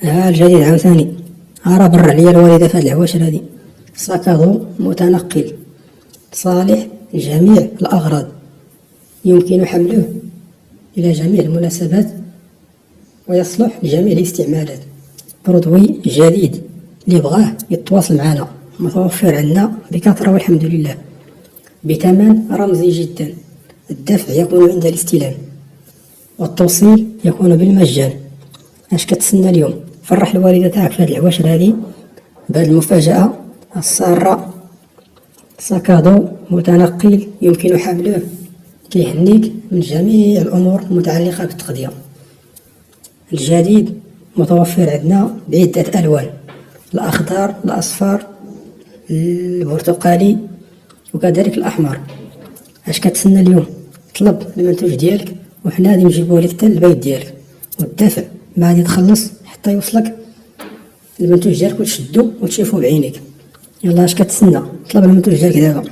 ها الجديد عاوتاني، راه برع ليا الوالدة في هاد العواشر هادي. ساكادو متنقل صالح لجميع الأغراض، يمكن حمله إلى جميع المناسبات ويصلح لجميع الاستعمالات. برودوي جديد اللي بغاه يتواصل معنا، متوفر عندنا بكثرة والحمد لله، بثمن رمزي جدا. الدفع يكون عند الاستلام والتوصيل يكون بالمجان. اش كتسنى اليوم؟ فرح الوالدة تاعك في هاد العواشر هادي بهاد المفاجأة السارة. ساكادو متنقل يمكن حمله، كيهنيك من جميع الأمور المتعلقة بالتغذية. الجديد متوفر عندنا بعدة ألوان، الأخضر، الأصفر، البرتقالي، وكذلك الأحمر. اش كتسنى اليوم؟ طلب المنتوج ديالك وحنا غادي نجيبوه لك حتى للبيت ديالك، والدفع ما غادي تخلص حتى يوصلك المنتوج ديالك وتشدو وتشوفو بعينيك. يلا اش كتسنى؟ طلب المنتوج ديالك دابا.